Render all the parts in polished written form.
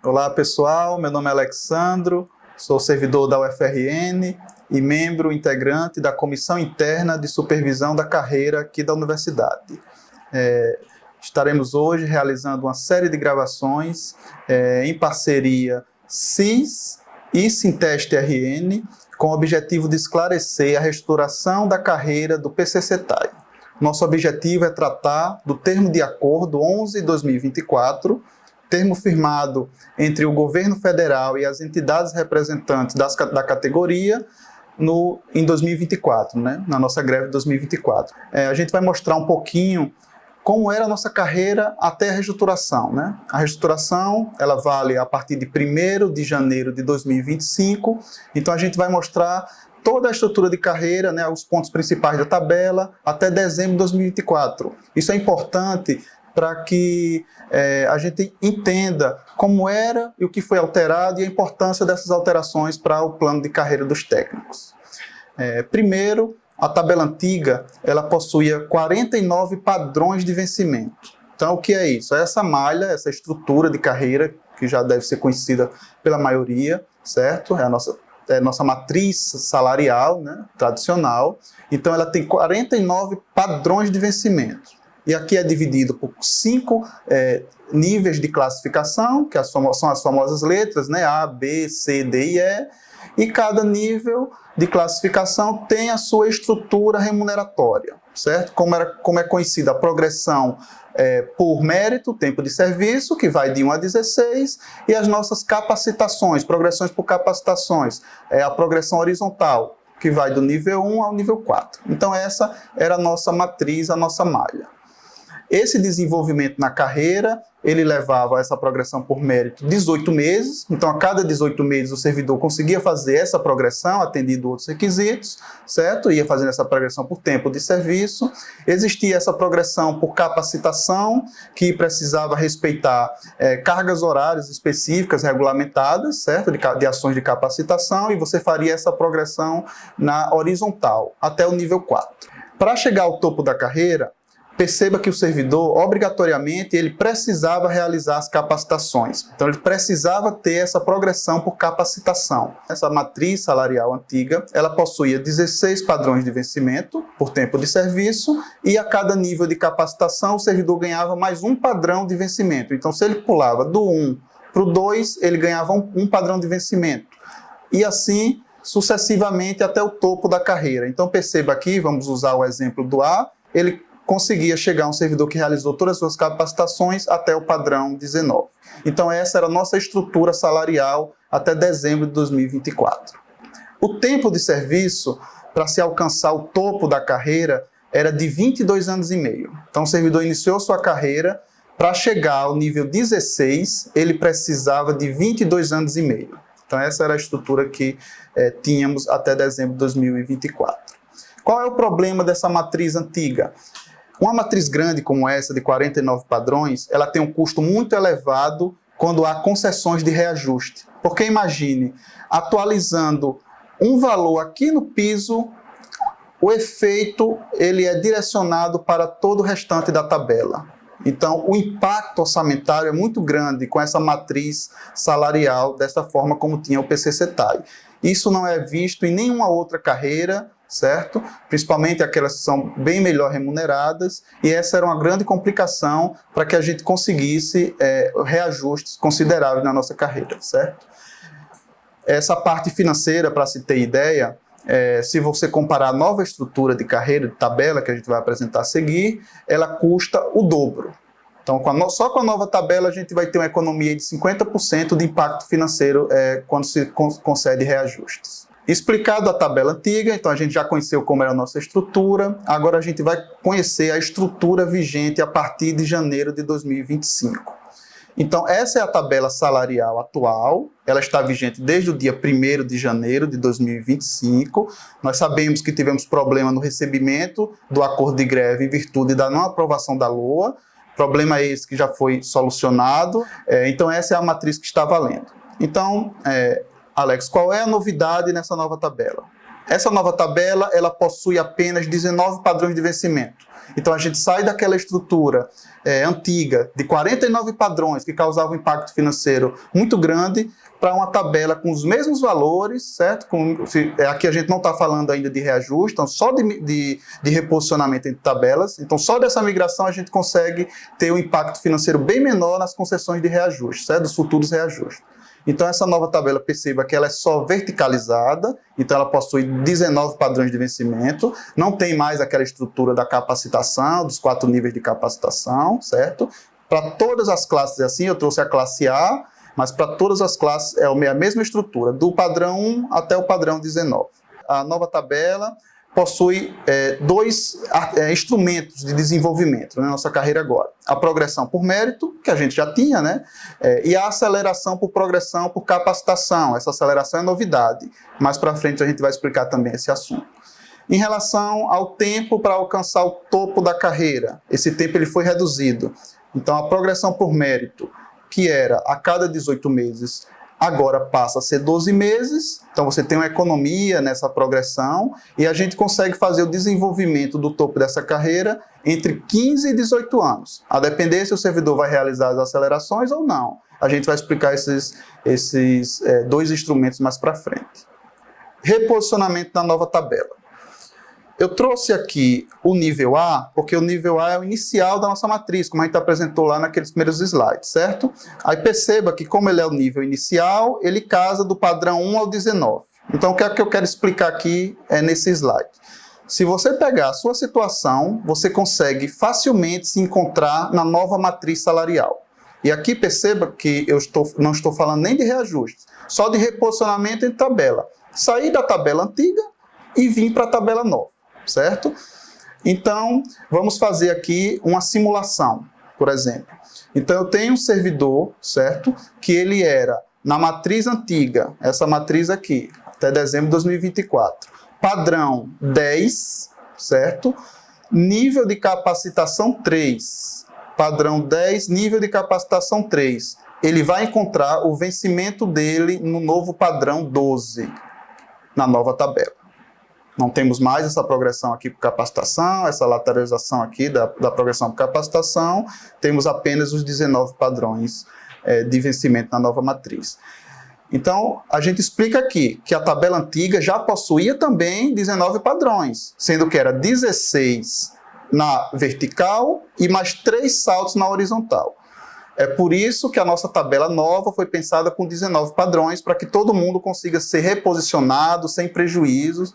Olá pessoal, meu nome é Alexandro, sou servidor da UFRN e membro integrante da Comissão Interna de Supervisão da Carreira aqui da Universidade. Estaremos hoje realizando uma série de gravações em parceria CIS e Sinteste RN, com o objetivo de esclarecer a reestruturação da carreira do PCCETAI. Nosso objetivo é tratar do termo de acordo 11/2024, termo firmado entre o governo federal e as entidades representantes da categoria em 2024, na nossa greve de 2024. A gente vai mostrar um pouquinho como era a nossa carreira até a reestruturação. A reestruturação, ela vale a partir de 1º de janeiro de 2025, então a gente vai mostrar toda a estrutura de carreira, os pontos principais da tabela, até dezembro de 2024. Isso é importante para que a gente entenda como era e o que foi alterado e a importância dessas alterações para o plano de carreira dos técnicos. Primeiro, a tabela antiga, ela possuía 49 padrões de vencimento. Então, o que é isso? É essa malha, essa estrutura de carreira, que já deve ser conhecida pela maioria, certo? É a nossa matriz salarial, tradicional. Então, ela tem 49 padrões de vencimento. E aqui é dividido por 5 níveis de classificação, que são as famosas letras, A, B, C, D e E, e cada nível de classificação tem a sua estrutura remuneratória, certo? Como é conhecida a progressão por mérito, tempo de serviço, que vai de 1 a 16, e as nossas capacitações, progressões por capacitações, a progressão horizontal, que vai do nível 1 ao nível 4. Então essa era a nossa matriz, a nossa malha. Esse desenvolvimento na carreira, ele levava a essa progressão por mérito 18 meses, então a cada 18 meses o servidor conseguia fazer essa progressão, atendido outros requisitos, certo? Ia fazendo essa progressão por tempo de serviço. Existia essa progressão por capacitação, que precisava respeitar cargas horárias específicas regulamentadas, certo? De ações de capacitação, e você faria essa progressão na horizontal, até o nível 4. Para chegar ao topo da carreira, perceba que o servidor, obrigatoriamente, ele precisava realizar as capacitações. Então, ele precisava ter essa progressão por capacitação. Essa matriz salarial antiga, ela possuía 16 padrões de vencimento por tempo de serviço, e a cada nível de capacitação, o servidor ganhava mais um padrão de vencimento. Então, se ele pulava do 1 para o 2, ele ganhava um padrão de vencimento. E assim, sucessivamente, até o topo da carreira. Então, perceba aqui, vamos usar o exemplo do A, ele conseguia chegar a um servidor que realizou todas as suas capacitações até o padrão 19. Então essa era a nossa estrutura salarial até dezembro de 2024. O tempo de serviço para se alcançar o topo da carreira era de 22 anos e meio. Então o servidor iniciou sua carreira, para chegar ao nível 16, ele precisava de 22 anos e meio. Então essa era a estrutura que tínhamos até dezembro de 2024. Qual é o problema dessa matriz antiga? Uma matriz grande como essa, de 49 padrões, ela tem um custo muito elevado quando há concessões de reajuste. Porque imagine, atualizando um valor aqui no piso, o efeito ele é direcionado para todo o restante da tabela. Então, o impacto orçamentário é muito grande com essa matriz salarial, dessa forma como tinha o PCCETAI. Isso não é visto em nenhuma outra carreira, certo? Principalmente aquelas que são bem melhor remuneradas, e essa era uma grande complicação para que a gente conseguisse reajustes consideráveis na nossa carreira, certo? Essa parte financeira, para se ter ideia, se você comparar a nova estrutura de carreira, de tabela que a gente vai apresentar a seguir, ela custa o dobro. Então, só com a nova tabela, a gente vai ter uma economia de 50% de impacto financeiro quando se concede reajustes. Explicado a tabela antiga, então a gente já conheceu como era a nossa estrutura, agora a gente vai conhecer a estrutura vigente a partir de janeiro de 2025. Então, essa é a tabela salarial atual, ela está vigente desde o dia 1º de janeiro de 2025. Nós sabemos que tivemos problema no recebimento do acordo de greve em virtude da não aprovação da LOA, problema esse que já foi solucionado, então essa é a matriz que está valendo. Então, Alex, qual é a novidade nessa nova tabela? Essa nova tabela, ela possui apenas 19 padrões de vencimento. Então, a gente sai daquela estrutura antiga de 49 padrões que causavam um impacto financeiro muito grande para uma tabela com os mesmos valores, certo? Aqui a gente não está falando ainda de reajuste, então só de reposicionamento entre tabelas. Então, só dessa migração a gente consegue ter um impacto financeiro bem menor nas concessões de reajuste, certo? Dos futuros reajustes. Então, essa nova tabela, perceba que ela é só verticalizada, então ela possui 19 padrões de vencimento, não tem mais aquela estrutura da capacitação, dos 4 níveis de capacitação, certo? Para todas as classes é assim, eu trouxe a classe A, mas para todas as classes é a mesma estrutura, do padrão 1 até o padrão 19. A nova tabela possui 2 instrumentos de desenvolvimento na nossa carreira agora. A progressão por mérito, que a gente já tinha, né? E a aceleração por progressão por capacitação. Essa aceleração é novidade. Mais para frente a gente vai explicar também esse assunto. Em relação ao tempo para alcançar o topo da carreira, esse tempo ele foi reduzido. Então, a progressão por mérito, que era a cada 18 meses, agora passa a ser 12 meses, então você tem uma economia nessa progressão e a gente consegue fazer o desenvolvimento do topo dessa carreira entre 15 e 18 anos. A depender se o servidor vai realizar as acelerações ou não. A gente vai explicar esses 2 instrumentos mais para frente. Reposicionamento da nova tabela. Eu trouxe aqui o nível A, porque o nível A é o inicial da nossa matriz, como a gente apresentou lá naqueles primeiros slides, certo? Aí perceba que, como ele é o nível inicial, ele casa do padrão 1 ao 19. Então, o que é que eu quero explicar aqui nesse slide? Se você pegar a sua situação, você consegue facilmente se encontrar na nova matriz salarial. E aqui perceba que eu não estou falando nem de reajustes, só de reposicionamento em tabela. Sair da tabela antiga e vir para a tabela nova. Certo? Então, vamos fazer aqui uma simulação, por exemplo. Então, eu tenho um servidor, certo? Que ele era na matriz antiga, essa matriz aqui, até dezembro de 2024. Padrão 10, certo? Nível de capacitação 3. Padrão 10, nível de capacitação 3. Ele vai encontrar o vencimento dele no novo padrão 12, na nova tabela. Não temos mais essa progressão aqui por capacitação, essa lateralização aqui da progressão por capacitação, temos apenas os 19 padrões de vencimento na nova matriz. Então, a gente explica aqui que a tabela antiga já possuía também 19 padrões, sendo que era 16 na vertical e mais 3 saltos na horizontal. É por isso que a nossa tabela nova foi pensada com 19 padrões, para que todo mundo consiga ser reposicionado sem prejuízos,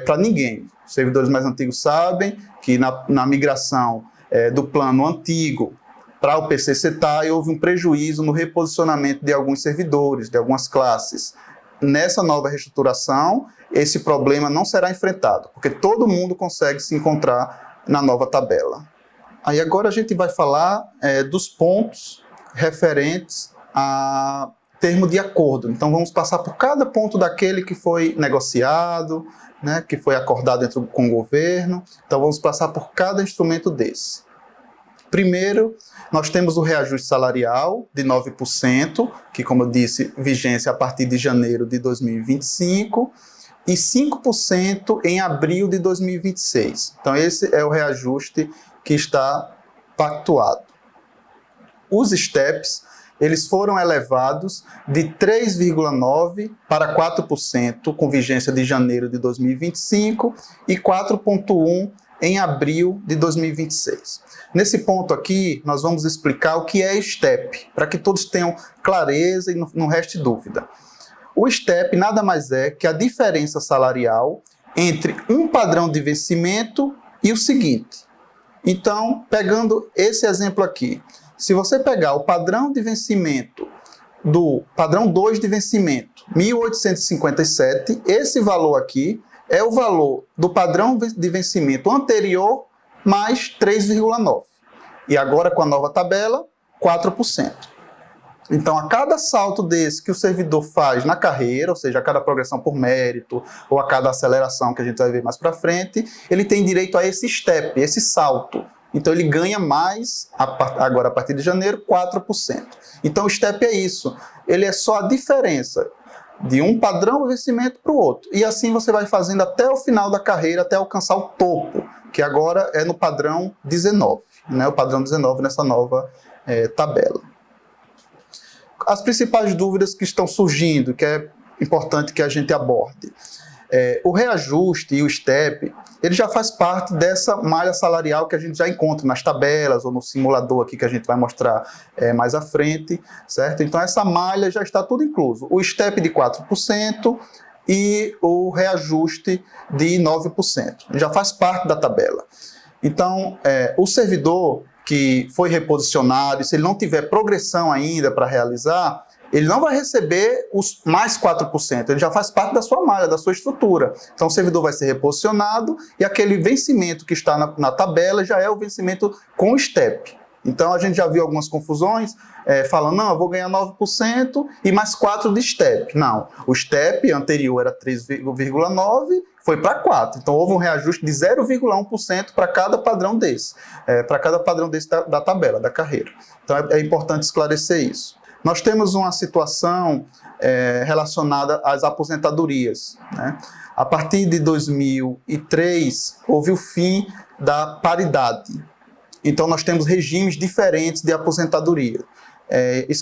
para ninguém. Os servidores mais antigos sabem que na migração do plano antigo para o PCCTAI houve um prejuízo no reposicionamento de alguns servidores, de algumas classes. Nessa nova reestruturação, esse problema não será enfrentado, porque todo mundo consegue se encontrar na nova tabela. Aí agora a gente vai falar dos pontos referentes a termo de acordo. Então vamos passar por cada ponto daquele que foi negociado, né, que foi acordado com o governo. Então vamos passar por cada instrumento desse. Primeiro, nós temos o reajuste salarial de 9%, que, como eu disse, vigência a partir de janeiro de 2025, e 5% em abril de 2026. Então esse é o reajuste que está pactuado. Os STEPs, eles foram elevados de 3,9% para 4%, com vigência de janeiro de 2025, e 4,1% em abril de 2026. Nesse ponto aqui, nós vamos explicar o que é STEP, para que todos tenham clareza e não reste dúvida. O STEP nada mais é que a diferença salarial entre um padrão de vencimento e o seguinte. Então, pegando esse exemplo aqui, se você pegar o padrão de vencimento do padrão 2 de vencimento, 1.857, esse valor aqui é o valor do padrão de vencimento anterior mais 3,9%. E agora, com a nova tabela, 4%. Então, a cada salto desse que o servidor faz na carreira, ou seja, a cada progressão por mérito, ou a cada aceleração que a gente vai ver mais para frente, ele tem direito a esse step, esse salto. Então, ele ganha mais, agora a partir de janeiro, 4%. Então, o step é isso. Ele é só a diferença de um padrão de vencimento para o outro. E assim você vai fazendo até o final da carreira, até alcançar o topo, que agora é no padrão 19, né? O padrão 19 nessa nova tabela. As principais dúvidas que estão surgindo, que é importante que a gente aborde. O reajuste e o STEP, ele já faz parte dessa malha salarial que a gente já encontra nas tabelas ou no simulador aqui que a gente vai mostrar mais à frente, certo? Então essa malha já está tudo incluso. O STEP de 4% e o reajuste de 9%. Já faz parte da tabela. Então, o servidor que foi reposicionado, e se ele não tiver progressão ainda para realizar, ele não vai receber os mais 4%, ele já faz parte da sua malha, da sua estrutura. Então o servidor vai ser reposicionado e aquele vencimento que está na tabela já é o vencimento com o STEP. Então a gente já viu algumas confusões, falando, não, eu vou ganhar 9% e mais 4% de STEP. Não, o STEP anterior era 3,9%, foi para 4%. Então houve um reajuste de 0,1% para cada padrão desse, da tabela, da carreira. Então é importante esclarecer isso. Nós temos uma situação relacionada às aposentadorias, né? A partir de 2003, houve o fim da paridade. Então, nós temos regimes diferentes de aposentadoria.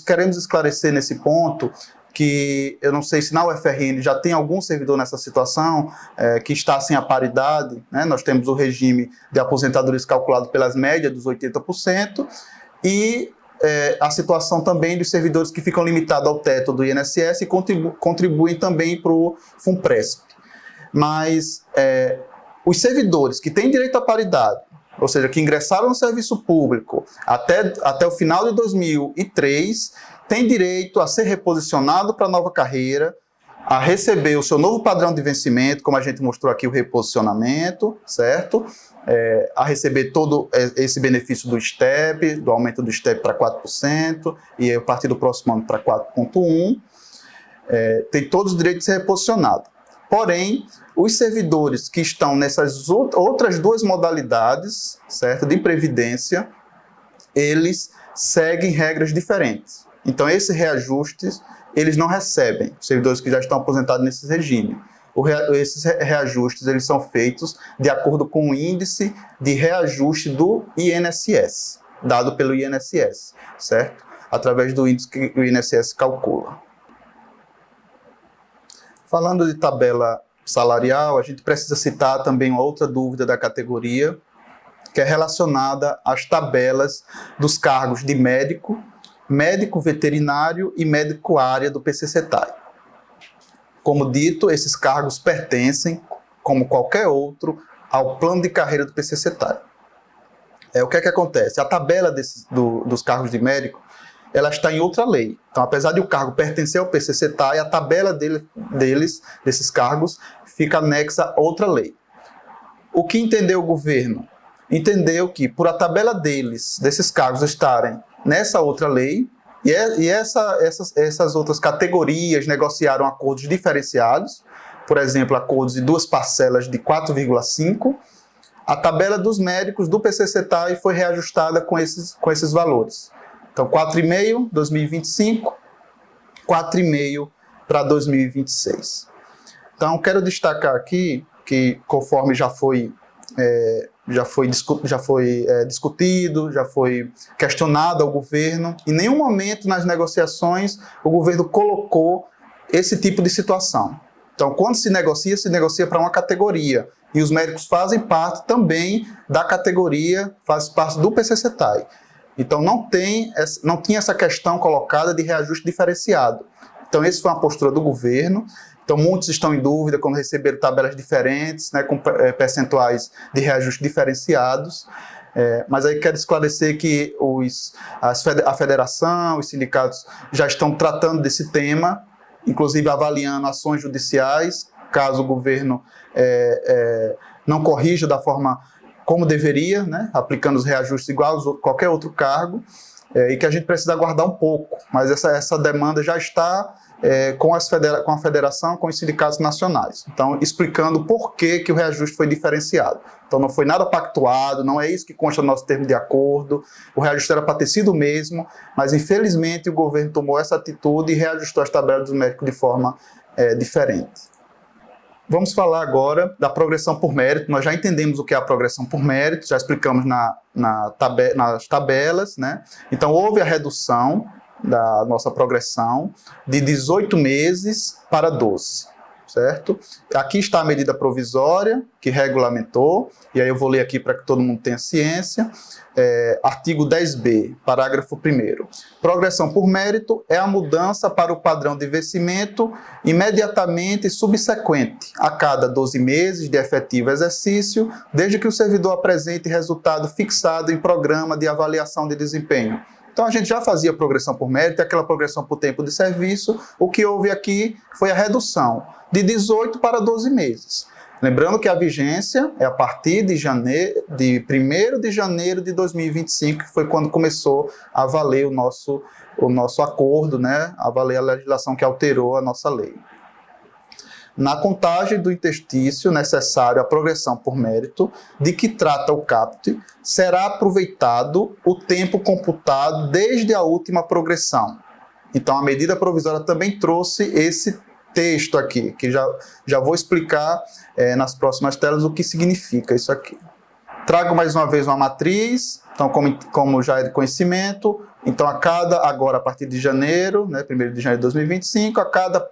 Queremos esclarecer nesse ponto que eu não sei se na UFRN já tem algum servidor nessa situação que está sem a paridade, né? Nós temos o regime de aposentadorias calculado pelas médias dos 80% e a situação também dos servidores que ficam limitados ao teto do INSS e contribuem também para o FUNPRESP. Mas os servidores que têm direito à paridade, ou seja, que ingressaram no serviço público até o final de 2003, têm direito a ser reposicionado para a nova carreira, a receber o seu novo padrão de vencimento, como a gente mostrou aqui, o reposicionamento, certo? A receber todo esse benefício do STEP, do aumento do STEP para 4%, e a partir do próximo ano para 4,1%, tem todos os direitos de ser reposicionado. Porém, os servidores que estão nessas outras duas modalidades, certo, de previdência, eles seguem regras diferentes. Então, esses reajustes, eles não recebem, os servidores que já estão aposentados nesse regime. Esses reajustes eles são feitos de acordo com o índice de reajuste do INSS, dado pelo INSS, certo? Através do índice que o INSS calcula. Falando de tabela salarial, a gente precisa citar também uma outra dúvida da categoria, que é relacionada às tabelas dos cargos de médico, médico veterinário e médico área do PCCETAI. Como dito, esses cargos pertencem, como qualquer outro, ao plano de carreira do PCCETAI. O que é que acontece? A tabela dos cargos de médico, ela está em outra lei. Então, apesar de o cargo pertencer ao PCCETAI, a tabela desses cargos, fica anexa a outra lei. O que entendeu o governo? Entendeu que, por a tabela desses cargos estarem nessa outra lei, e essas outras categorias negociaram acordos diferenciados, por exemplo, acordos de duas parcelas de 4,5, a tabela dos médicos do PCCETAI foi reajustada com esses valores. Então, 4,5 2025, 4,5 para 2026. Então, quero destacar aqui que, conforme já foi discutido, já foi questionado ao governo, em nenhum momento nas negociações o governo colocou esse tipo de situação. Então, quando se negocia para uma categoria, e os médicos fazem parte também da categoria, faz parte do PCCETAI. Então, não tinha essa questão colocada de reajuste diferenciado. Então, essa foi uma postura do governo. Então, muitos estão em dúvida quando receberam tabelas diferentes, né, com percentuais de reajuste diferenciados. Mas aí quero esclarecer que a federação, os sindicatos já estão tratando desse tema, inclusive avaliando ações judiciais, caso o governo não corrija da forma como deveria, né, aplicando os reajustes igual a qualquer outro cargo, e que a gente precisa aguardar um pouco, mas essa demanda já está com a federação, com os sindicatos nacionais. Então, explicando por que o reajuste foi diferenciado. Então, não foi nada pactuado, não é isso que consta no nosso termo de acordo, o reajuste era para ter sido o mesmo, mas, infelizmente, o governo tomou essa atitude e reajustou as tabelas dos médicos de forma diferente. Vamos falar agora da progressão por mérito. Nós já entendemos o que é a progressão por mérito, já explicamos nas tabelas, né? Então, houve a redução da nossa progressão de 18 meses para 12, certo? Aqui está a medida provisória que regulamentou, e aí eu vou ler aqui para que todo mundo tenha ciência. Artigo 10b, parágrafo 1º. Progressão por mérito é a mudança para o padrão de vencimento imediatamente subsequente a cada 12 meses de efetivo exercício, desde que o servidor apresente resultado fixado em programa de avaliação de desempenho. Então, a gente já fazia progressão por mérito, aquela progressão por tempo de serviço. O que houve aqui foi a redução de 18 para 12 meses. Lembrando que a vigência é a partir de 1º de janeiro de 2025, que foi quando começou a valer o nosso acordo, né? A valer a legislação que alterou a nossa lei. Na contagem do interstício necessário à progressão por mérito, de que trata o caput, será aproveitado o tempo computado desde a última progressão. Então, a medida provisória também trouxe esse texto aqui, que já vou explicar nas próximas telas o que significa isso aqui. Trago mais uma vez uma matriz, então como já é de conhecimento, então agora a partir de janeiro, né, 1º de janeiro de 2025, a cada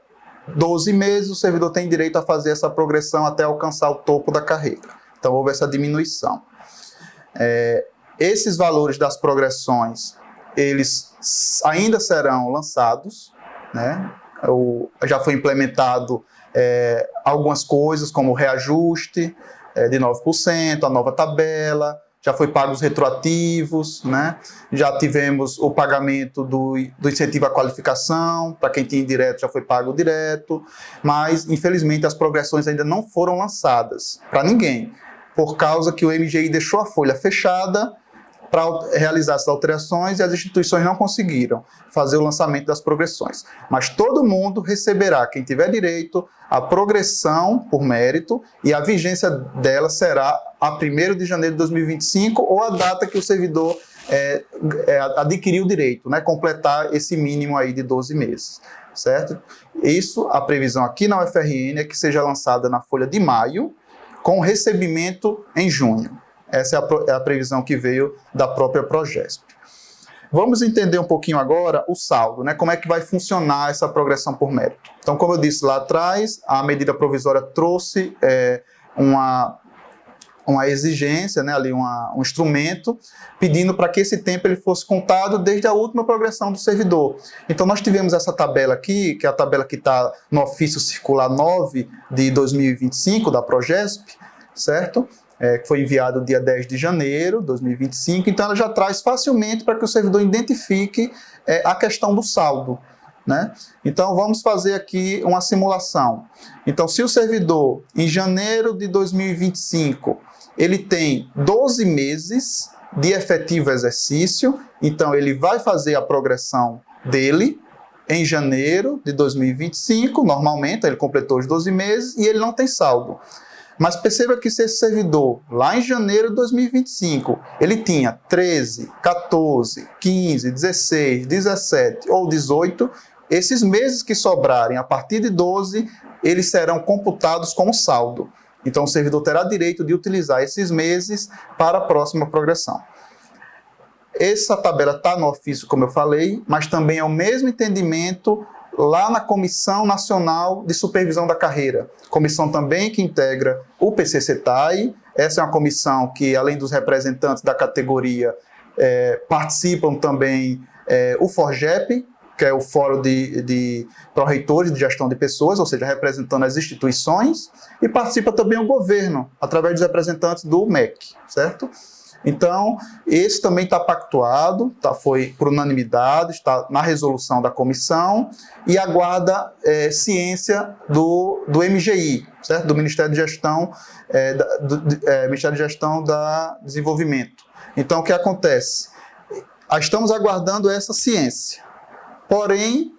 12 meses o servidor tem direito a fazer essa progressão até alcançar o topo da carreira. Então houve essa diminuição. Esses valores das progressões, eles ainda serão lançados, né? Já foi implementado algumas coisas, como o reajuste de 9%, a nova tabela, já foi pago os retroativos, né? Já tivemos o pagamento do incentivo à qualificação, para quem tinha direto já foi pago direto, mas infelizmente as progressões ainda não foram lançadas para ninguém, por causa que o MGI deixou a folha fechada para realizar essas alterações e as instituições não conseguiram fazer o lançamento das progressões. Mas todo mundo receberá, quem tiver direito, a progressão por mérito e a vigência dela será a 1º de janeiro de 2025 ou a data que o servidor adquiriu o direito, né, completar esse mínimo aí de 12 meses, certo? Isso, a previsão aqui na UFRN é que seja lançada na folha de maio, com recebimento em junho. Essa é a previsão que veio da própria Progesp. Vamos entender um pouquinho agora o saldo, né? Como é que vai funcionar essa progressão por mérito. Então, como eu disse lá atrás, a medida provisória trouxe uma exigência, né? Ali um instrumento, pedindo para que esse tempo ele fosse contado desde a última progressão do servidor. Então, nós tivemos essa tabela aqui, que é a tabela que está no ofício circular 9 de 2025 da Progesp, certo? Que foi enviado dia 10 de janeiro de 2025, então ela já traz facilmente para que o servidor identifique a questão do saldo, né? Então, vamos fazer aqui uma simulação. Então, se o servidor, em janeiro de 2025, ele tem 12 meses de efetivo exercício, então ele vai fazer a progressão dele em janeiro de 2025, normalmente, ele completou os 12 meses e ele não tem saldo. Mas perceba que se esse servidor, lá em janeiro de 2025, ele tinha 13, 14, 15, 16, 17 ou 18, esses meses que sobrarem a partir de 12, eles serão computados como saldo. Então, o servidor terá direito de utilizar esses meses para a próxima progressão. Essa tabela está no ofício, como eu falei, mas também é o mesmo entendimento lá na Comissão Nacional de Supervisão da Carreira. Comissão também que integra o PCCETAI. Essa é uma comissão que, além dos representantes da categoria, participam também o FORGEP, que é o Fórum de Pró-Reitores de Gestão de Pessoas, ou seja, representando as instituições, e participa também o governo, através dos representantes do MEC, certo? Então, esse também está pactuado, foi por unanimidade, está na resolução da comissão e aguarda ciência do MGI, certo? Do Ministério de Gestão, Ministério de Gestão da Desenvolvimento. Então, o que acontece? Estamos aguardando essa ciência. Porém,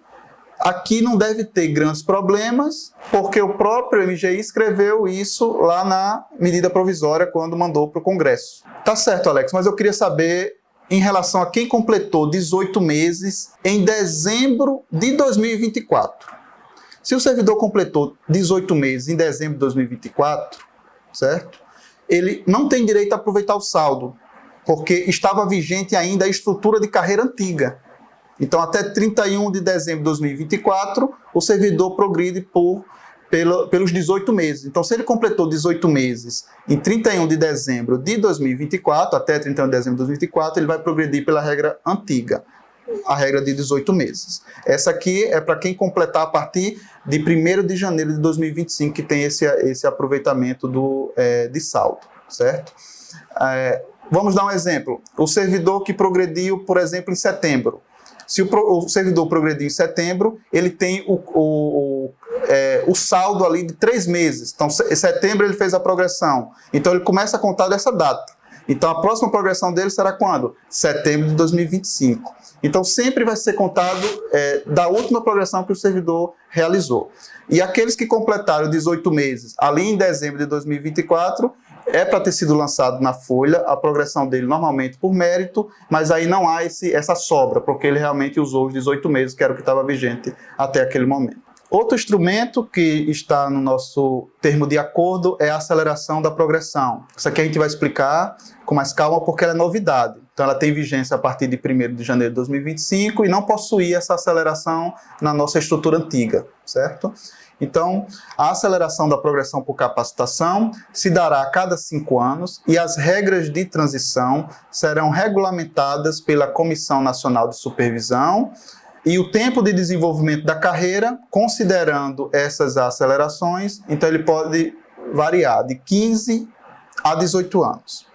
aqui não deve ter grandes problemas, porque o próprio MGI escreveu isso lá na medida provisória quando mandou para o Congresso. Tá certo, Alex, mas eu queria saber em relação a quem completou 18 meses em dezembro de 2024. Se o servidor completou 18 meses em dezembro de 2024, certo? Ele não tem direito a aproveitar o saldo, porque estava vigente ainda a estrutura de carreira antiga. Então, até 31 de dezembro de 2024, o servidor progride pelos 18 meses. Então, se ele completou 18 meses em 31 de dezembro de 2024, até 31 de dezembro de 2024, ele vai progredir pela regra antiga, a regra de 18 meses. Essa aqui é para quem completar a partir de 1º de janeiro de 2025, que tem esse aproveitamento de saldo, certo? Vamos dar um exemplo. O servidor que progrediu, por exemplo, em setembro. Se o servidor progrediu em setembro, ele tem o saldo ali de 3 meses. Então, em setembro ele fez a progressão. Então, ele começa a contar dessa data. Então, a próxima progressão dele será quando? Setembro de 2025. Então, sempre vai ser contado da última progressão que o servidor realizou. E aqueles que completaram 18 meses ali em dezembro de 2024, é para ter sido lançado na folha a progressão dele normalmente por mérito, mas aí não há essa sobra, porque ele realmente usou os 18 meses, que era o que estava vigente até aquele momento. Outro instrumento que está no nosso termo de acordo é a aceleração da progressão. Isso aqui a gente vai explicar com mais calma porque ela é novidade. Então ela tem vigência a partir de 1º de janeiro de 2025 e não possuía essa aceleração na nossa estrutura antiga, certo? Então, a aceleração da progressão por capacitação se dará a cada 5 anos e as regras de transição serão regulamentadas pela Comissão Nacional de Supervisão e o tempo de desenvolvimento da carreira, considerando essas acelerações, então ele pode variar de 15 a 18 anos.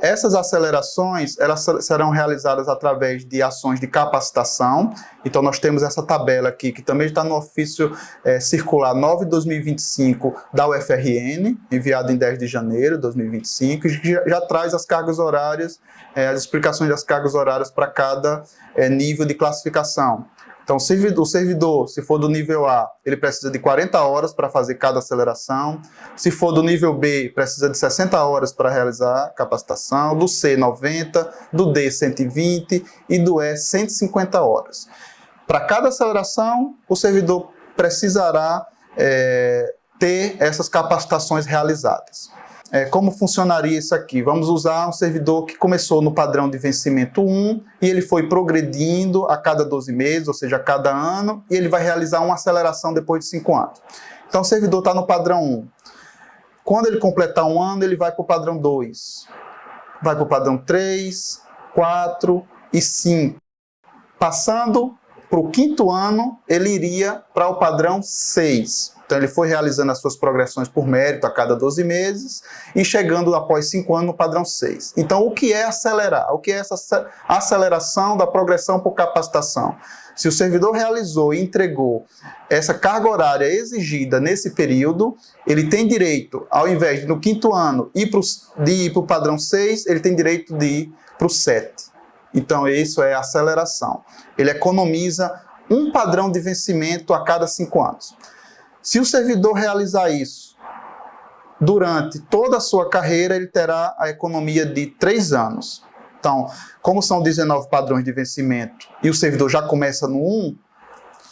Essas acelerações elas serão realizadas através de ações de capacitação. Então, nós temos essa tabela aqui, que também está no ofício circular 9/2025 da UFRN, enviado em 10 de janeiro de 2025, que já traz as cargas horárias, as explicações das cargas horárias para cada nível de classificação. Então, o servidor, se for do nível A, ele precisa de 40 horas para fazer cada aceleração. Se for do nível B, precisa de 60 horas para realizar a capacitação. Do C, 90. Do D, 120. E do E, 150 horas. Para cada aceleração, o servidor precisará ter essas capacitações realizadas. Como funcionaria isso aqui? Vamos usar um servidor que começou no padrão de vencimento 1 e ele foi progredindo a cada 12 meses, ou seja, a cada ano, e ele vai realizar uma aceleração depois de 5 anos. Então, o servidor está no padrão 1. Quando ele completar um ano, ele vai para o padrão 2. Vai para o padrão 3, 4 e 5. Passando para o 5º ano, ele iria para o padrão 6. Então, ele foi realizando as suas progressões por mérito a cada 12 meses e chegando após 5 anos no padrão 6. Então, o que é acelerar? O que é essa aceleração da progressão por capacitação? Se o servidor realizou e entregou essa carga horária exigida nesse período, ele tem direito, ao invés de no 5º ano de ir para o padrão 6, ele tem direito de ir para o 7. Então, isso é aceleração. Ele economiza um padrão de vencimento a cada 5 anos. Se o servidor realizar isso durante toda a sua carreira, ele terá a economia de 3 anos. Então, como são 19 padrões de vencimento e o servidor já começa no 1,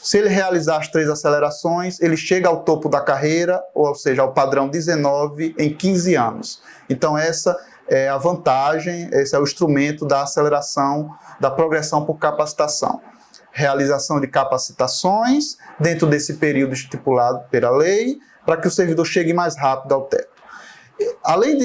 se ele realizar as 3 acelerações, ele chega ao topo da carreira, ou seja, ao padrão 19 em 15 anos. Então, essa é a vantagem, esse é o instrumento da aceleração, da progressão por capacitação. Realização de capacitações dentro desse período estipulado pela lei, para que o servidor chegue mais rápido ao teto. Além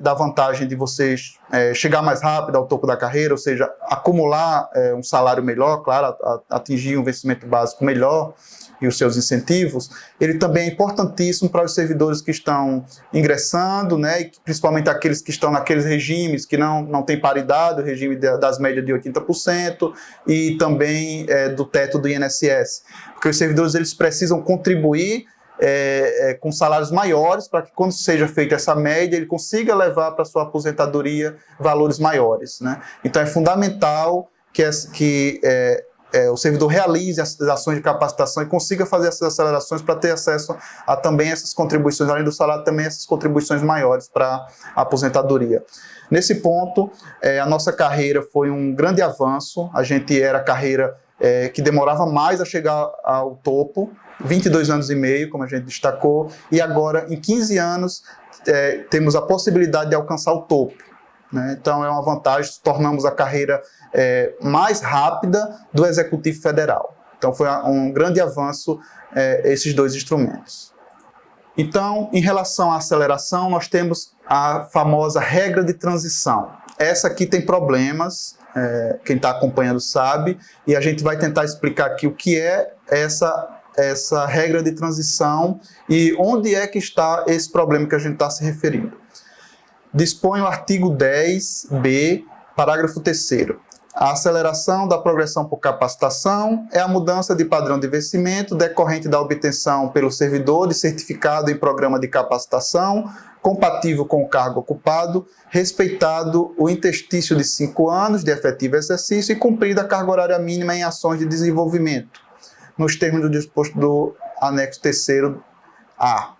da vantagem de vocês chegar mais rápido ao topo da carreira, ou seja, acumular um salário melhor, claro, atingir um vencimento básico melhor e os seus incentivos, ele também é importantíssimo para os servidores que estão ingressando, né, e principalmente aqueles que estão naqueles regimes que não tem paridade, o regime das médias de 80% e também do teto do INSS, porque os servidores eles precisam contribuir com salários maiores para que quando seja feita essa média ele consiga levar para sua aposentadoria valores maiores, né? Então é fundamental que o servidor realize as ações de capacitação e consiga fazer essas acelerações para ter acesso a também essas contribuições, além do salário, também essas contribuições maiores para a aposentadoria. Nesse ponto, a nossa carreira foi um grande avanço. A gente era carreira que demorava mais a chegar ao topo, 22 anos e meio, como a gente destacou, e agora, em 15 anos, temos a possibilidade de alcançar o topo, né? Então, é uma vantagem, tornamos a carreira mais rápida do Executivo Federal. Então, foi um grande avanço esses dois instrumentos. Então, em relação à aceleração, nós temos a famosa regra de transição. Essa aqui tem problemas, quem está acompanhando sabe, e a gente vai tentar explicar aqui o que é essa regra de transição e onde é que está esse problema que a gente está se referindo. Dispõe o artigo 10b, parágrafo 3º. A aceleração da progressão por capacitação é a mudança de padrão de vencimento decorrente da obtenção pelo servidor de certificado em programa de capacitação compatível com o cargo ocupado, respeitado o interstício de 5 anos de efetivo exercício e cumprida a carga horária mínima em ações de desenvolvimento, nos termos do disposto do anexo 3º-A.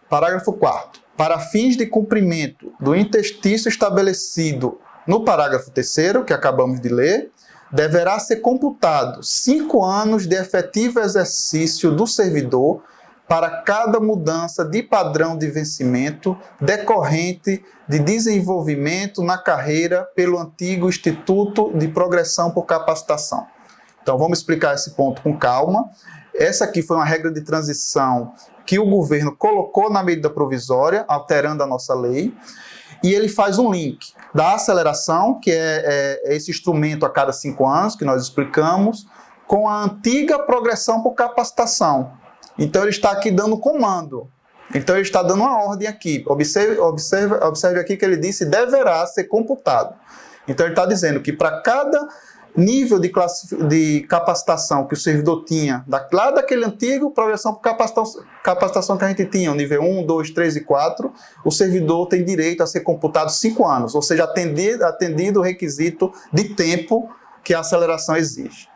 Parágrafo 4º. Para fins de cumprimento do interstício estabelecido no parágrafo 3º, que acabamos de ler, deverá ser computado 5 anos de efetivo exercício do servidor para cada mudança de padrão de vencimento decorrente de desenvolvimento na carreira pelo antigo Instituto de Progressão por Capacitação. Então, vamos explicar esse ponto com calma. Essa aqui foi uma regra de transição que o governo colocou na medida provisória, alterando a nossa lei, e ele faz um link da aceleração, que é esse instrumento a cada 5 anos, que nós explicamos, com a antiga progressão por capacitação. Então, ele está aqui dando comando. Então, ele está dando uma ordem aqui. Observe aqui que ele disse deverá ser computado. Então, ele está dizendo que para cada nível de capacitação que o servidor tinha, lá daquele antigo progressão por capacitação que a gente tinha, o nível 1, 2, 3 e 4, o servidor tem direito a ser computado 5 anos, ou seja, atendido o requisito de tempo que a aceleração exige.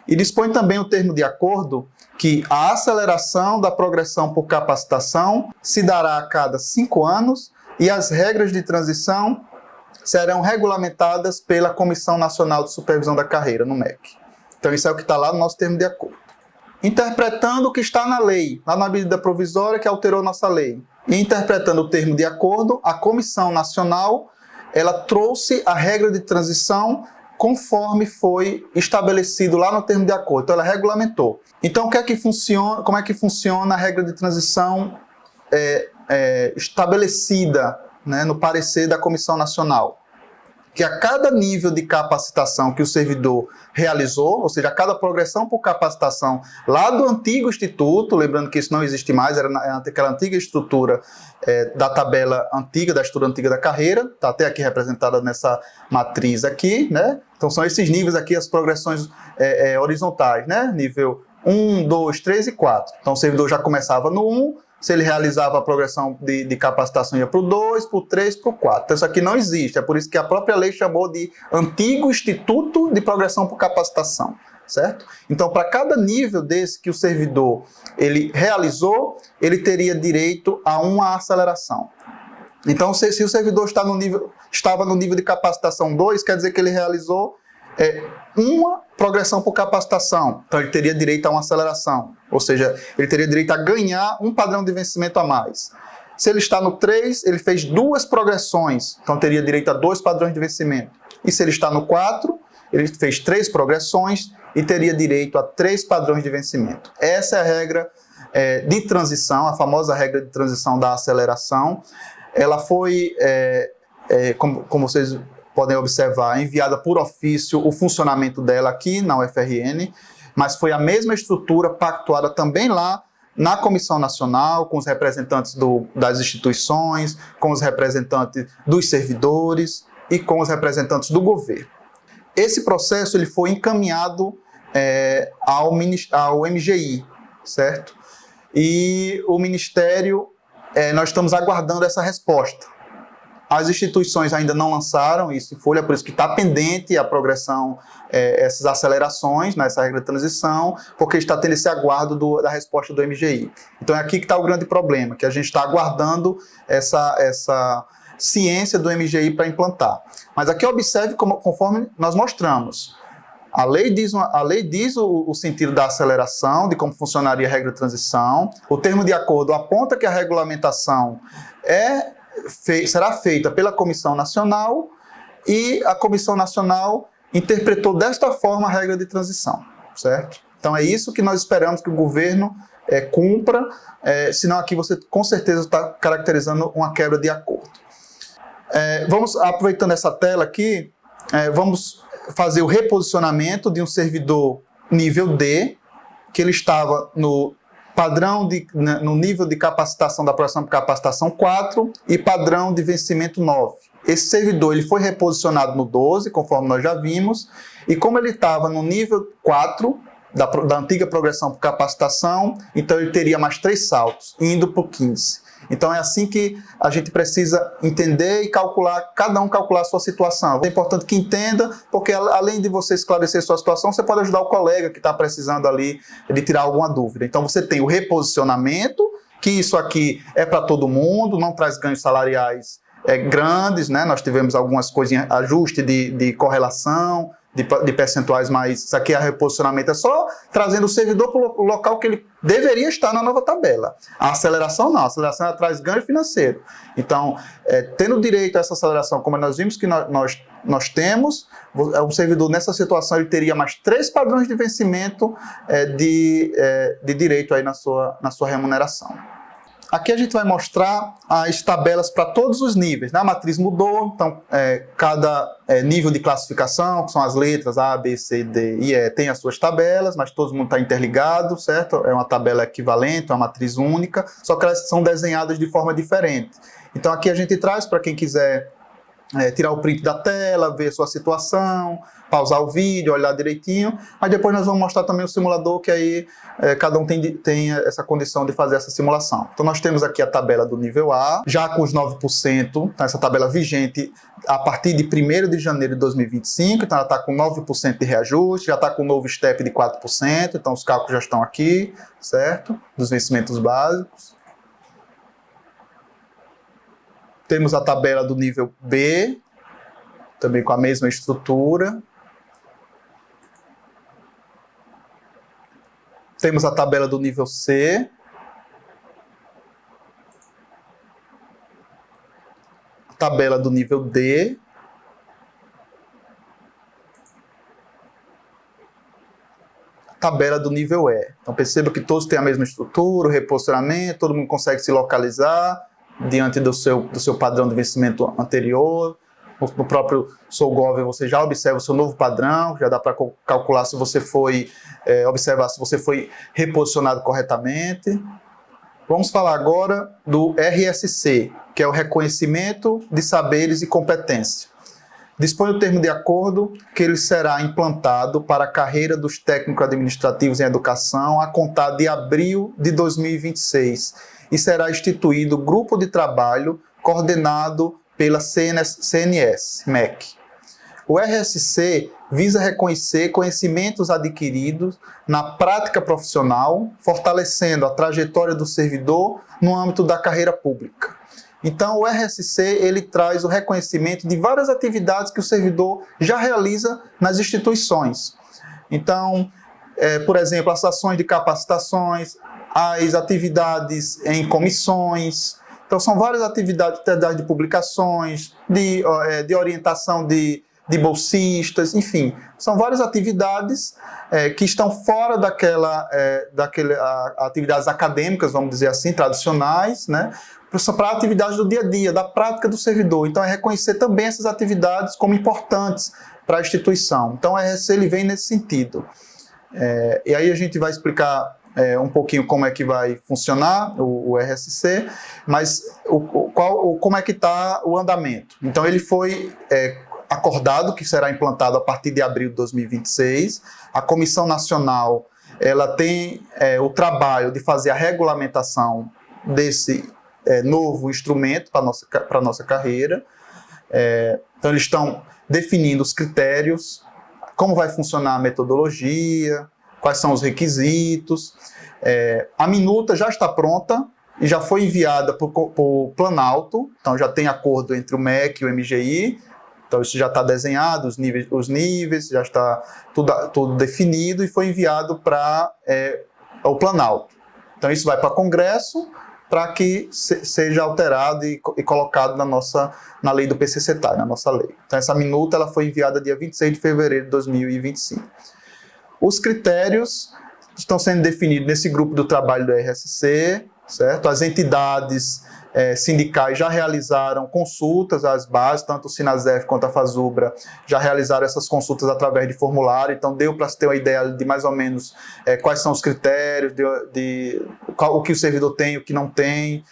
E dispõe também o termo de acordo que a aceleração da progressão por capacitação se dará a cada 5 anos e as regras de transição serão regulamentadas pela Comissão Nacional de Supervisão da Carreira, no MEC. Então, isso é o que está lá no nosso termo de acordo. Interpretando o que está na lei, lá na medida provisória que alterou nossa lei, e interpretando o termo de acordo, a Comissão Nacional ela trouxe a regra de transição conforme foi estabelecido lá no termo de acordo. Então, ela regulamentou. Então, como é que funciona a regra de transição estabelecida, né, no parecer da Comissão Nacional? Que a cada nível de capacitação que o servidor realizou, ou seja, a cada progressão por capacitação lá do antigo instituto, lembrando que isso não existe mais, era aquela antiga estrutura da tabela antiga, da estrutura antiga da carreira, está até aqui representada nessa matriz aqui, né? Então são esses níveis aqui, as progressões horizontais, né? Nível 1, 2, 3 e 4. Então o servidor já começava no 1, se ele realizava a progressão de capacitação, ia para o 2, para o 3, para o 4. Então, isso aqui não existe. É por isso que a própria lei chamou de Antigo Instituto de Progressão por Capacitação, certo? Então, para cada nível desse que o servidor ele realizou, ele teria direito a uma aceleração. Então, se o servidor estava no nível de capacitação 2, quer dizer que ele realizou uma progressão por capacitação. Então, ele teria direito a uma aceleração. Ou seja, ele teria direito a ganhar um padrão de vencimento a mais. Se ele está no 3, ele fez 2 progressões. Então, teria direito a 2 padrões de vencimento. E se ele está no 4, ele fez 3 progressões e teria direito a 3 padrões de vencimento. Essa é a regra de transição, a famosa regra de transição da aceleração. Ela foi, como vocês podem observar, enviada por ofício o funcionamento dela aqui na UFRN, mas foi a mesma estrutura pactuada também lá na Comissão Nacional, com os representantes das instituições, com os representantes dos servidores e com os representantes do governo. Esse processo ele foi encaminhado ao MGI, certo? E o Ministério, nós estamos aguardando essa resposta. As instituições ainda não lançaram isso em folha, por isso que está pendente a progressão, essas acelerações nessa regra de transição, porque está tendo esse aguardo da resposta do MGI. Então é aqui que está o grande problema, que a gente está aguardando essa ciência do MGI para implantar. Mas aqui observe conforme nós mostramos. A lei diz o sentido da aceleração, de como funcionaria a regra de transição. O termo de acordo aponta que a regulamentação será feita pela Comissão Nacional e a Comissão Nacional interpretou desta forma a regra de transição, certo? Então é isso que nós esperamos que o governo cumpra, senão aqui você com certeza está caracterizando uma quebra de acordo. Vamos, aproveitando essa tela aqui, vamos fazer o reposicionamento de um servidor nível D, que ele estava no padrão no nível de capacitação da progressão por capacitação 4 e padrão de vencimento 9. Esse servidor ele foi reposicionado no 12, conforme nós já vimos, e como ele estava no nível 4 da antiga progressão por capacitação, então ele teria mais 3 saltos, indo para o 15. Então é assim que a gente precisa entender e calcular, cada um calcular a sua situação. É importante que entenda, porque além de você esclarecer sua situação, você pode ajudar o colega que está precisando ali de tirar alguma dúvida. Então você tem o reposicionamento, que isso aqui é para todo mundo, não traz ganhos salariais grandes, né? Nós tivemos algumas coisinhas, ajuste de correlação, de percentuais, mas isso aqui é reposicionamento, é só trazendo o servidor para o local que ele deveria estar na nova tabela. A aceleração não, a aceleração ela traz ganho financeiro. Então, tendo direito a essa aceleração, como nós vimos que nós temos, o servidor nessa situação ele teria mais 3 padrões de vencimento de direito aí na sua remuneração. Aqui a gente vai mostrar as tabelas para todos os níveis, né? A matriz mudou, então cada nível de classificação, que são as letras A, B, C, D e E, tem as suas tabelas, mas todo mundo está interligado, certo? É uma tabela equivalente, uma matriz única, só que elas são desenhadas de forma diferente. Então aqui a gente traz para quem quiser tirar o print da tela, ver sua situação, pausar o vídeo, olhar direitinho, mas depois nós vamos mostrar também o simulador, que aí cada um tem essa condição de fazer essa simulação. Então nós temos aqui a tabela do nível A, já com os 9%, tá, essa tabela vigente a partir de 1º de janeiro de 2025, então ela está com 9% de reajuste, já está com o novo STEP de 4%, então os cálculos já estão aqui, certo? Dos vencimentos básicos. Temos a tabela do nível B, também com a mesma estrutura. Temos a tabela do nível C. A tabela do nível D. A tabela do nível E. Então perceba que todos têm a mesma estrutura, o reposicionamento, todo mundo consegue se localizar diante do seu padrão de vencimento anterior. No próprio Solgov você já observa o seu novo padrão, já dá para calcular se você foi, observar se você foi reposicionado corretamente. Vamos falar agora do RSC, que é o Reconhecimento de Saberes e Competência. Dispõe o termo de acordo que ele será implantado para a carreira dos técnicos administrativos em educação a contar de abril de 2026 e será instituído grupo de trabalho coordenado pela CNS, MEC. O RSC visa reconhecer conhecimentos adquiridos na prática profissional, fortalecendo a trajetória do servidor no âmbito da carreira pública. Então, o RSC ele traz o reconhecimento de várias atividades que o servidor já realiza nas instituições. Então, por exemplo, as ações de capacitações, as atividades em comissões. Então, são várias atividades de publicações, de orientação de bolsistas, enfim. São várias atividades que estão fora atividades acadêmicas, vamos dizer assim, tradicionais, né? Para atividades do dia a dia, da prática do servidor. Então, é reconhecer também essas atividades como importantes para a instituição. Então, o RSC ele vem nesse sentido. E aí a gente vai explicar um pouquinho como é que vai funcionar o RSC, mas como é que está o andamento. Então ele foi acordado que será implantado a partir de abril de 2026. A Comissão Nacional ela tem o trabalho de fazer a regulamentação desse novo instrumento para a nossa carreira. Então eles estão definindo os critérios, como vai funcionar a metodologia, quais são os requisitos. A minuta já está pronta, e já foi enviada para o Planalto, então já tem acordo entre o MEC e o MGI, então isso já está desenhado, os níveis já está tudo definido e foi enviado para o Planalto. Então isso vai para o Congresso para que seja alterado e colocado na lei do PCCETAI, na nossa lei. Então essa minuta ela foi enviada dia 26 de fevereiro de 2025. Os critérios estão sendo definidos nesse grupo do trabalho do RSC, certo? As entidades sindicais já realizaram consultas às bases, tanto o Sinasef quanto a Fazubra já realizaram essas consultas através de formulário, então deu para se ter uma ideia de mais ou menos quais são os critérios, o que o servidor tem, o que não tem.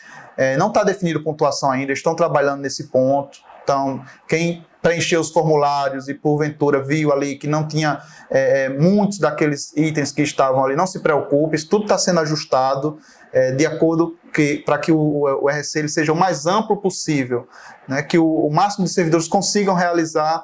Não está definido pontuação ainda, estão trabalhando nesse ponto, então quem preencheu os formulários e porventura viu ali que não tinha muitos daqueles itens que estavam ali, não se preocupe, isso tudo está sendo ajustado de acordo para que o RC ele seja o mais amplo possível, né, que o máximo de servidores consigam realizar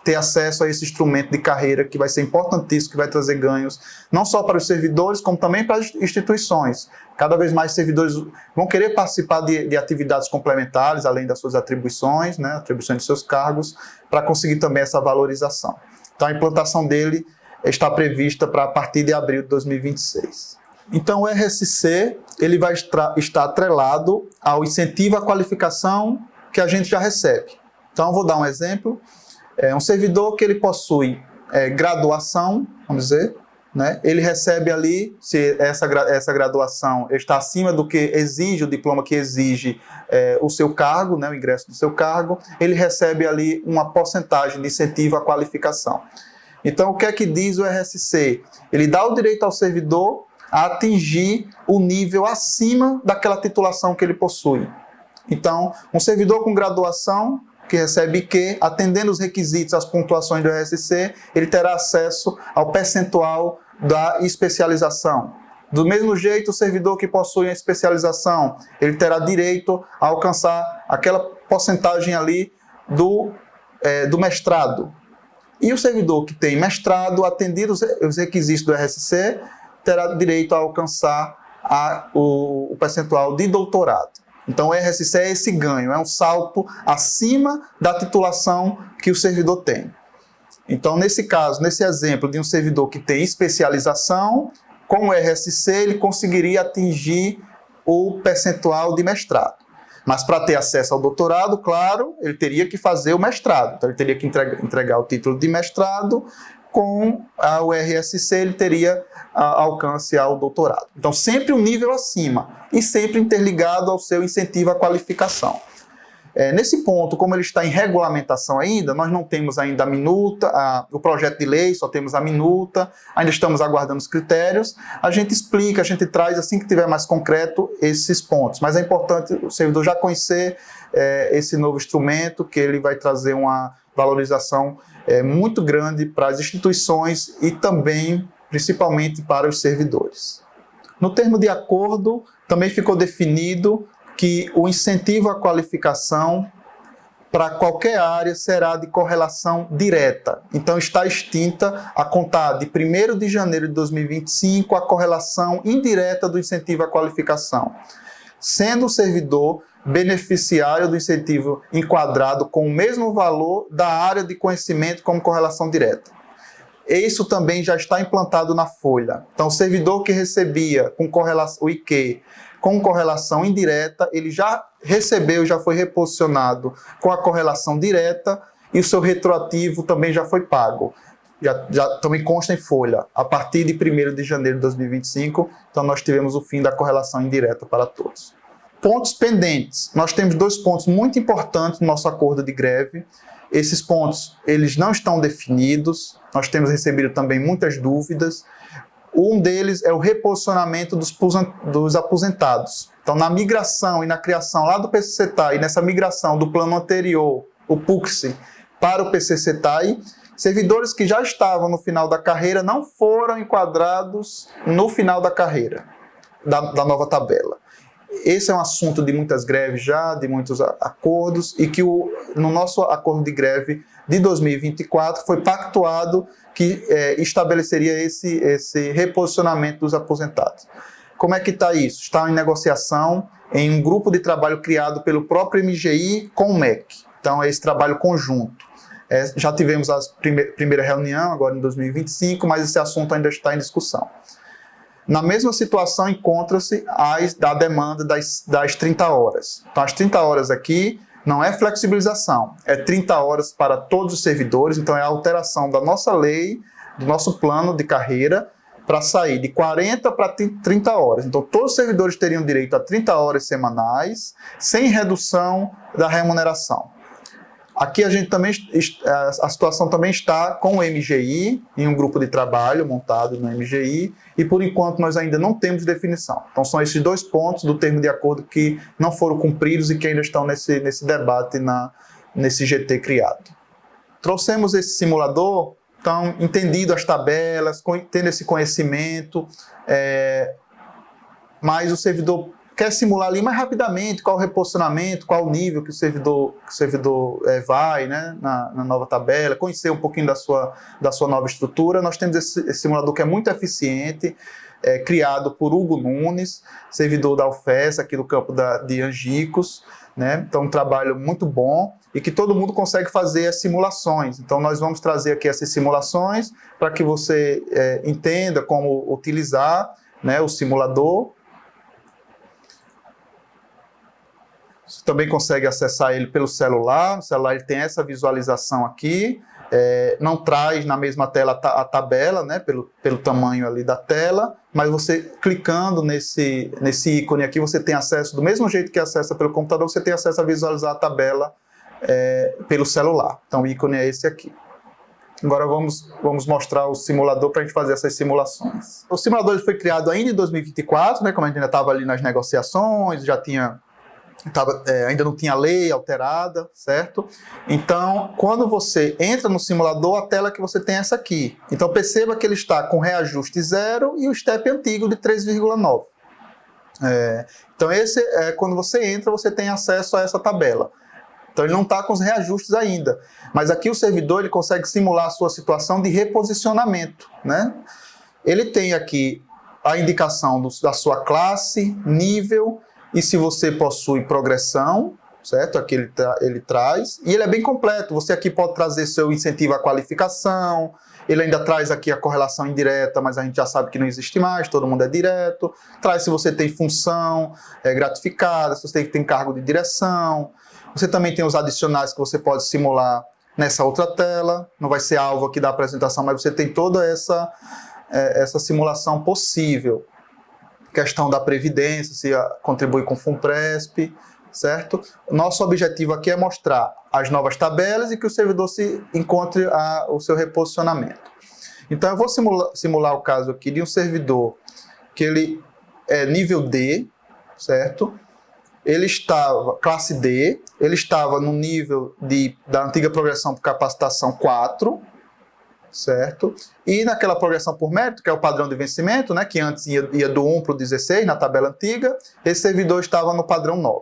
ter acesso a esse instrumento de carreira que vai ser importantíssimo, que vai trazer ganhos não só para os servidores, como também para as instituições. Cada vez mais servidores vão querer participar de atividades complementares, além das suas atribuições, né, atribuições de seus cargos, para conseguir também essa valorização. Então, a implantação dele está prevista para a partir de abril de 2026. Então, o RSC ele vai estar atrelado ao incentivo à qualificação que a gente já recebe. Então, vou dar um exemplo. Um servidor que ele possui graduação, vamos dizer, né? Ele recebe ali, se essa graduação está acima do que exige, o diploma que exige o seu cargo, né? O ingresso do seu cargo, ele recebe ali uma porcentagem de incentivo à qualificação. Então, o que é que diz o RSC? Ele dá o direito ao servidor a atingir o nível acima daquela titulação que ele possui. Então, um servidor com graduação que recebe IQ, atendendo os requisitos, as pontuações do RSC, ele terá acesso ao percentual da especialização. Do mesmo jeito, o servidor que possui a especialização, ele terá direito a alcançar aquela porcentagem ali do mestrado. E o servidor que tem mestrado, atendido os requisitos do RSC, terá direito a alcançar o percentual de doutorado. Então, o RSC é esse ganho, é um salto acima da titulação que o servidor tem. Então, nesse caso, nesse exemplo de um servidor que tem especialização, com o RSC ele conseguiria atingir o percentual de mestrado. Mas para ter acesso ao doutorado, claro, ele teria que fazer o mestrado. Então, ele teria que entregar o título de mestrado. Com o RSC, ele teria alcance ao doutorado. Então, sempre um nível acima e sempre interligado ao seu incentivo à qualificação. Nesse ponto, como ele está em regulamentação ainda, nós não temos ainda a minuta, o projeto de lei, só temos a minuta, ainda estamos aguardando os critérios, a gente explica, a gente traz, assim que tiver mais concreto, esses pontos. Mas é importante o servidor já conhecer esse novo instrumento, que ele vai trazer uma valorização muito grande para as instituições e também, principalmente, para os servidores. No termo de acordo, também ficou definido que o incentivo à qualificação para qualquer área será de correlação direta. Então, está extinta a contar de 1º de janeiro de 2025 a correlação indireta do incentivo à qualificação, sendo o servidor beneficiário do incentivo enquadrado com o mesmo valor da área de conhecimento como correlação direta. Isso também já está implantado na folha. Então, o servidor que recebia com correlação, o IQ com correlação indireta, ele já recebeu, já foi reposicionado com a correlação direta e o seu retroativo também já foi pago. Já também consta em folha, a partir de 1º de janeiro de 2025, então nós tivemos o fim da correlação indireta para todos. Pontos pendentes. Nós temos 2 pontos muito importantes no nosso acordo de greve. Esses pontos, eles não estão definidos, nós temos recebido também muitas dúvidas. Um deles é o reposicionamento dos aposentados. Então, na migração e na criação lá do PCCETAI, e nessa migração do plano anterior, o PUCSE, para o PCCETAI, servidores que já estavam no final da carreira não foram enquadrados no final da carreira, da nova tabela. Esse é um assunto de muitas greves já, de muitos acordos, e que no nosso acordo de greve de 2024 foi pactuado que estabeleceria esse reposicionamento dos aposentados. Como é que está isso? Está em negociação em um grupo de trabalho criado pelo próprio MGI com o MEC. Então, é esse trabalho conjunto. Já tivemos a primeira reunião, agora em 2025, mas esse assunto ainda está em discussão. Na mesma situação encontra-se a demanda das 30 horas. Então, as 30 horas aqui não é flexibilização, é 30 horas para todos os servidores, então é a alteração da nossa lei, do nosso plano de carreira, para sair de 40 para 30 horas. Então, todos os servidores teriam direito a 30 horas semanais, sem redução da remuneração. Aqui a situação também está com o MGI, em um grupo de trabalho montado no MGI, e por enquanto nós ainda não temos definição. Então são esses 2 pontos do termo de acordo que não foram cumpridos e que ainda estão nesse debate, nesse GT criado. Trouxemos esse simulador, então, entendido as tabelas, tendo esse conhecimento, mas o servidor quer simular ali mais rapidamente qual o reposicionamento, qual o nível que o servidor vai, né, na nova tabela, conhecer um pouquinho da sua nova estrutura. Nós temos esse simulador que é muito eficiente, criado por Hugo Nunes, servidor da UFES, aqui do campo de Angicos, né? Então, um trabalho muito bom e que todo mundo consegue fazer as simulações. Então, nós vamos trazer aqui essas simulações para que você entenda como utilizar, né, o simulador. Você também consegue acessar ele pelo celular. No celular ele tem essa visualização aqui. Não traz na mesma tela a tabela, né, pelo tamanho ali da tela, mas você clicando nesse ícone aqui, você tem acesso, do mesmo jeito que acessa pelo computador, você tem acesso a visualizar a tabela pelo celular. Então o ícone é esse aqui. Agora vamos mostrar o simulador para a gente fazer essas simulações. O simulador ele foi criado ainda em 2024, né, como a gente ainda estava ali nas negociações, ainda não tinha lei alterada, certo? Então, quando você entra no simulador, a tela que você tem é essa aqui. Então, perceba que ele está com reajuste 0 e o step antigo de 3,9. Então, quando você entra, você tem acesso a essa tabela. Então, ele não está com os reajustes ainda. Mas aqui o servidor ele consegue simular a sua situação de reposicionamento, né? Ele tem aqui a indicação da sua classe, nível, e se você possui progressão, certo? Aqui ele traz. E ele é bem completo. Você aqui pode trazer seu incentivo à qualificação. Ele ainda traz aqui a correlação indireta, mas a gente já sabe que não existe mais, todo mundo é direto. Traz se você tem função gratificada, se você tem cargo de direção. Você também tem os adicionais que você pode simular nessa outra tela. Não vai ser alvo aqui da apresentação, mas você tem toda essa simulação possível. Questão da previdência, se contribui com o FUNPRESP, certo? Nosso objetivo aqui é mostrar as novas tabelas e que o servidor encontre o seu reposicionamento. Então, eu vou simular o caso aqui de um servidor que ele é nível D, certo? Ele estava, classe D, ele estava no nível da antiga progressão por capacitação 4, certo? E naquela progressão por mérito, que é o padrão de vencimento, né, que antes ia do 1 para o 16, na tabela antiga, esse servidor estava no padrão 9.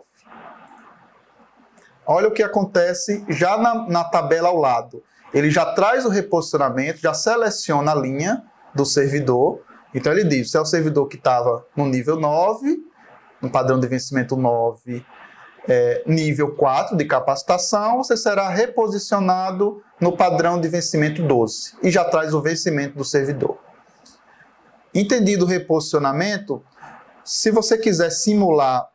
Olha o que acontece já na tabela ao lado. Ele já traz o reposicionamento, já seleciona a linha do servidor. Então ele diz, se é o servidor que estava no nível 9, no padrão de vencimento 9, nível 4 de capacitação, você será reposicionado no padrão de vencimento 12 e já traz o vencimento do servidor. Entendido o reposicionamento, se você quiser simular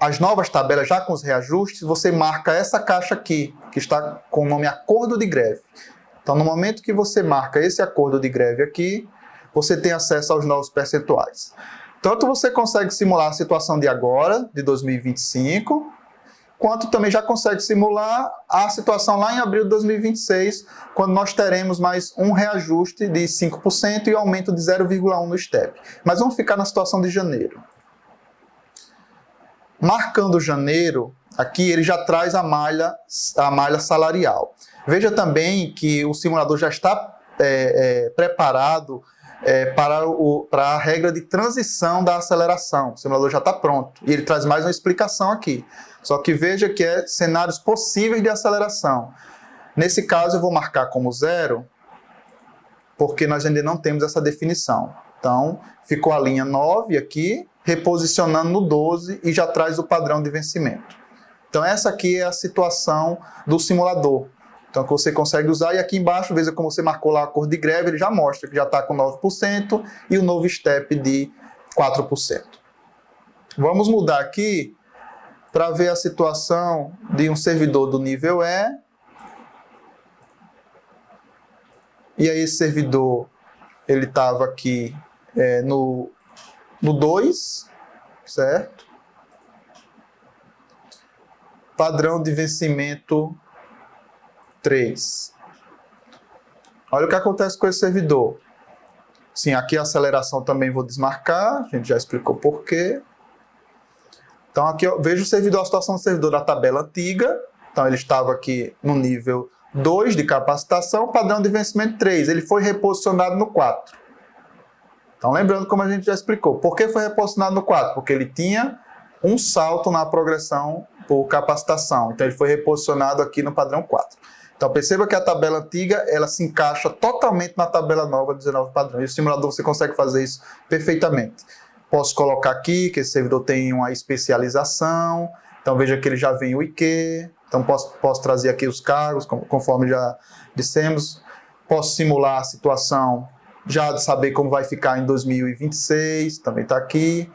as novas tabelas já com os reajustes, você marca essa caixa aqui, que está com o nome acordo de greve. Então, no momento que você marca esse acordo de greve aqui, você tem acesso aos novos percentuais. Tanto você consegue simular a situação de agora, de 2025, quanto também já consegue simular a situação lá em abril de 2026, quando nós teremos mais um reajuste de 5% e aumento de 0,1 no STEP. Mas vamos ficar na situação de janeiro. Marcando janeiro, aqui ele já traz a malha salarial. Veja também que o simulador já está preparado para a regra de transição da aceleração. O simulador já está pronto. E ele traz mais uma explicação aqui. Só que veja que é cenários possíveis de aceleração. Nesse caso, eu vou marcar como 0, porque nós ainda não temos essa definição. Então, ficou a linha 9 aqui, reposicionando no 12 e já traz o padrão de vencimento. Então, essa aqui é a situação do simulador. Então, que você consegue usar, e aqui embaixo, veja como você marcou lá a cor de greve, ele já mostra que já está com 9% e o novo step de 4%. Vamos mudar aqui para ver a situação de um servidor do nível E. E aí esse servidor, ele estava aqui no 2, certo? Padrão de vencimento 3. Olha o que acontece com esse servidor. Sim, aqui a aceleração também vou desmarcar, a gente já explicou por quê. Então aqui eu vejo o servidor, a situação do servidor da tabela antiga. Então ele estava aqui no nível 2 de capacitação, padrão de vencimento 3. Ele foi reposicionado no 4. Então lembrando como a gente já explicou. Por que foi reposicionado no 4? Porque ele tinha um salto na progressão por capacitação. Então ele foi reposicionado aqui no padrão 4. Então perceba que a tabela antiga ela se encaixa totalmente na tabela nova do 19 padrão. E o simulador você consegue fazer isso perfeitamente. Posso colocar aqui que esse servidor tem uma especialização. Então veja que ele já vem o IQ. Então posso trazer aqui os cargos, conforme já dissemos. Posso simular a situação já de saber como vai ficar em 2026. Também está aqui,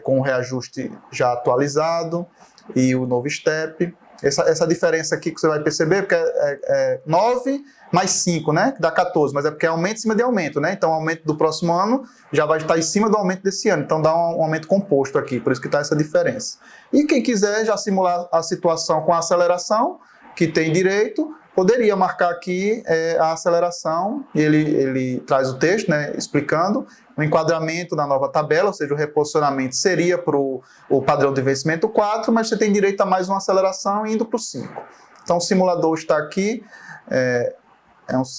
com o reajuste já atualizado e o novo step. Essa diferença aqui que você vai perceber, porque é 9 mais 5, né? Que dá 14, mas é porque é aumento em cima de aumento, né? Então o aumento do próximo ano já vai estar em cima do aumento desse ano. Então dá um aumento composto aqui, por isso que está essa diferença. E quem quiser já simular a situação com a aceleração, que tem direito, poderia marcar aqui a aceleração, e ele traz o texto, né, explicando o enquadramento da nova tabela, ou seja, o reposicionamento seria para o padrão de vencimento 4, mas você tem direito a mais uma aceleração indo para o 5. Então o simulador está aqui, é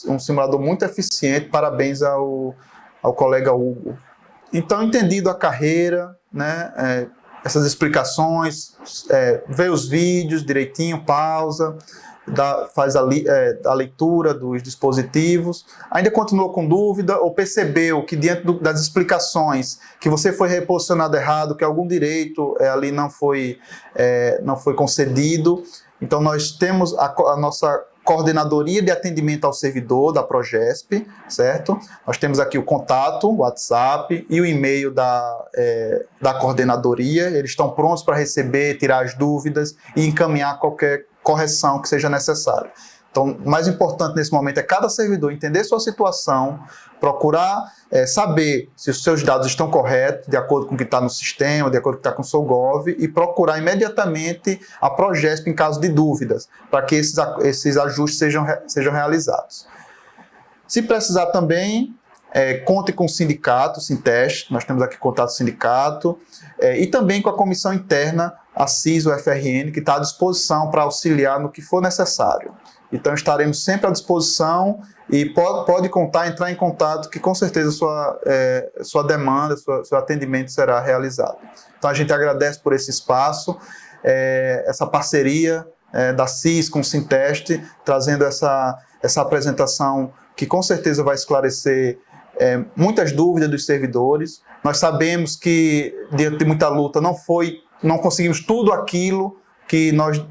um simulador muito eficiente, parabéns ao colega Hugo. Então, entendido a carreira, né, essas explicações, vê os vídeos direitinho, pausa, faz a leitura dos dispositivos, ainda continua com dúvida ou percebeu que diante das explicações que você foi reposicionado errado, que algum direito ali não foi concedido, então nós temos a nossa coordenadoria de atendimento ao servidor da Progesp, certo? Nós temos aqui o contato, o WhatsApp e o e-mail da coordenadoria. Eles estão prontos para receber, tirar as dúvidas e encaminhar qualquer correção que seja necessária. Então, o mais importante nesse momento é cada servidor entender sua situação, procurar saber se os seus dados estão corretos, de acordo com o que está no sistema, de acordo com o que está com o seu Gov, e procurar imediatamente a Progesp em caso de dúvidas, para que esses ajustes sejam realizados. Se precisar também, conte com o sindicato, Sinteste, nós temos aqui contato com o sindicato, e também com a comissão interna, a CIS-UFRN, que está à disposição para auxiliar no que for necessário. Então estaremos sempre à disposição e pode contar, entrar em contato, que com certeza sua demanda, seu atendimento será realizado. Então a gente agradece por esse espaço, essa parceria da CIS com o Sinteste, trazendo essa apresentação que com certeza vai esclarecer muitas dúvidas dos servidores. Nós sabemos que, diante de muita luta, não conseguimos tudo aquilo que nós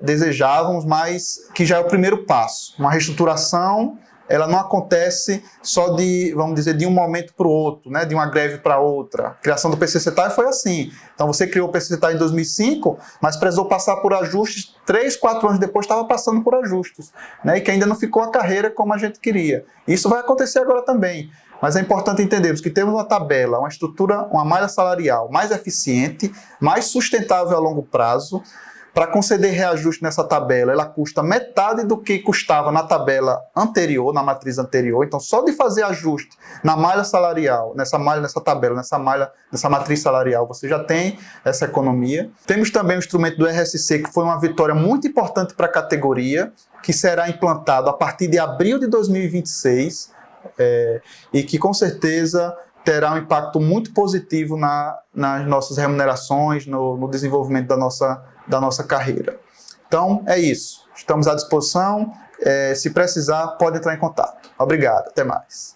desejávamos, mas que já é o primeiro passo. Uma reestruturação, ela não acontece só vamos dizer, de um momento para o outro, né? De uma greve para outra. A criação do PCCETAI foi assim. Então você criou o PCCETAI em 2005, mas precisou passar por ajustes, 3, 4 anos depois estava passando por ajustes, né? E que ainda não ficou a carreira como a gente queria. Isso vai acontecer agora também. Mas é importante entendermos que temos uma tabela, uma estrutura, uma malha salarial mais eficiente, mais sustentável a longo prazo. Para conceder reajuste nessa tabela, ela custa metade do que custava na tabela anterior, na matriz anterior. Então, só de fazer ajuste na malha salarial, nessa matriz salarial, você já tem essa economia. Temos também o instrumento do RSC, que foi uma vitória muito importante para a categoria, que será implantado a partir de abril de 2026, e que com certeza terá um impacto muito positivo nas nossas remunerações, no desenvolvimento da nossa carreira. Então, é isso. Estamos à disposição. Se precisar, pode entrar em contato. Obrigado. Até mais.